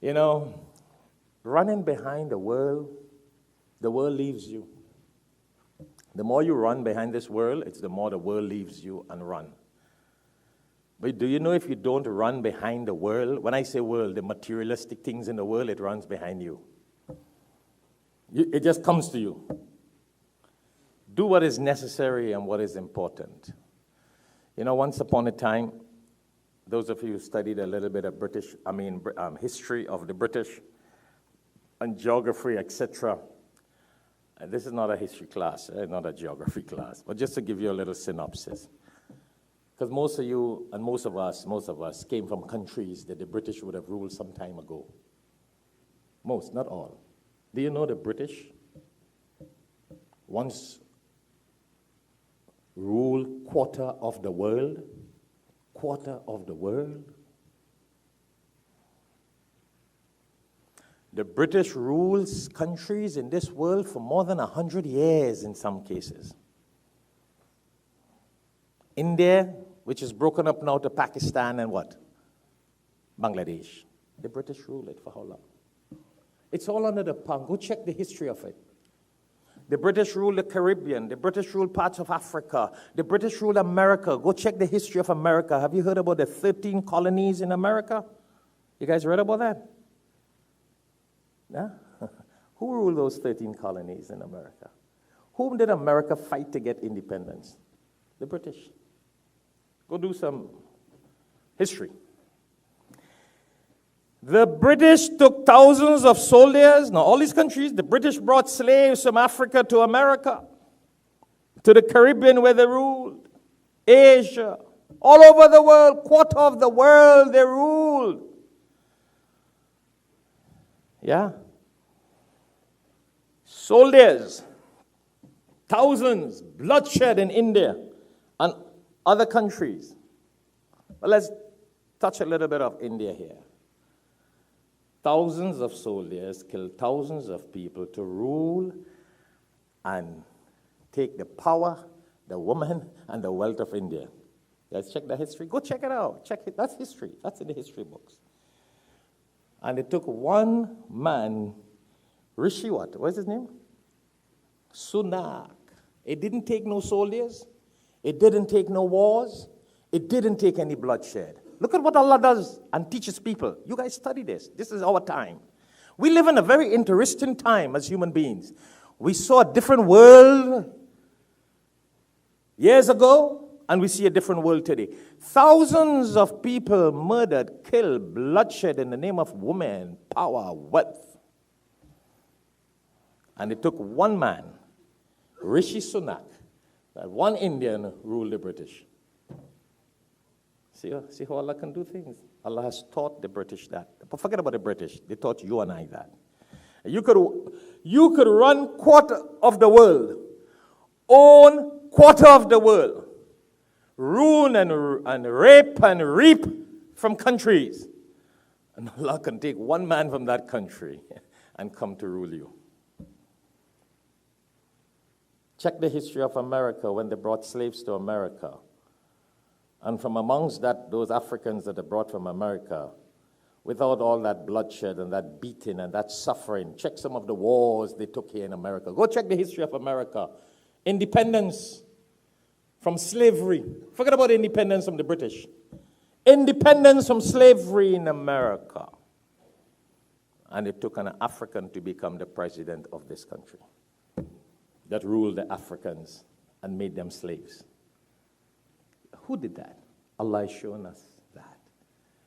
You know, running behind the world leaves you. The more you run behind this world, it's the more the world leaves you and run. But do you know if you don't run behind the world, when I say world, the materialistic things in the world, it runs behind you. It just comes to you. Do what is necessary and what is important. You know, once upon a time, those of you who studied a little bit of history of the British and geography, etc. This is not a history class, not a geography class, but just to give you a little synopsis. Because most of you and most of us came from countries that the British would have ruled some time ago. Most, not all. Do you know the British once ruled quarter of the world? Quarter of the world? The British rules countries in this world for more than 100 years in some cases. India, which is broken up now to Pakistan and what? Bangladesh. The British rule it for how long? It's all under the palm. Go check the history of it. The British ruled the Caribbean. The British ruled parts of Africa. The British ruled America. Go check the history of America. Have you heard about the 13 colonies in America? You guys read about that? Yeah? Who ruled those 13 colonies in America? Whom did America fight to get independence? The British. Go do some history. The British took thousands of soldiers. Now, all these countries, the British brought slaves from Africa to America, to the Caribbean where they ruled, Asia, all over the world, quarter of the world they ruled. Yeah? Soldiers, thousands, bloodshed in India and other countries. But let's touch a little bit of India here. Thousands of soldiers killed thousands of people to rule and take the power, the woman, and the wealth of India. Let's check the history. Go check it out. Check it. That's history. That's in the history books. And it took one man, Rishi what? What's his name? Sunak. It didn't take no soldiers. It didn't take no wars. It didn't take any bloodshed. Look at what Allah does and teaches people. You guys study this. This is our time. We live in a very interesting time as human beings. We saw a different world years ago, and we see a different world today. Thousands of people murdered, killed, bloodshed in the name of women, power, wealth. And it took one man, Rishi Sunak, that one Indian ruled the British. See how Allah can do things? Allah has taught the British that. But forget about the British. They taught you and I that. You could run quarter of the world, own quarter of the world, ruin and rape and reap from countries. And Allah can take one man from that country and come to rule you. Check the history of America when they brought slaves to America. And from amongst those Africans that are brought from America, without all that bloodshed and that beating and that suffering, check some of the wars they took here in America. Go check the history of America. Independence from slavery. Forget about independence from the British. Independence from slavery in America. And it took an African to become the president of this country that ruled the Africans and made them slaves. Who did that? Allah is showing us.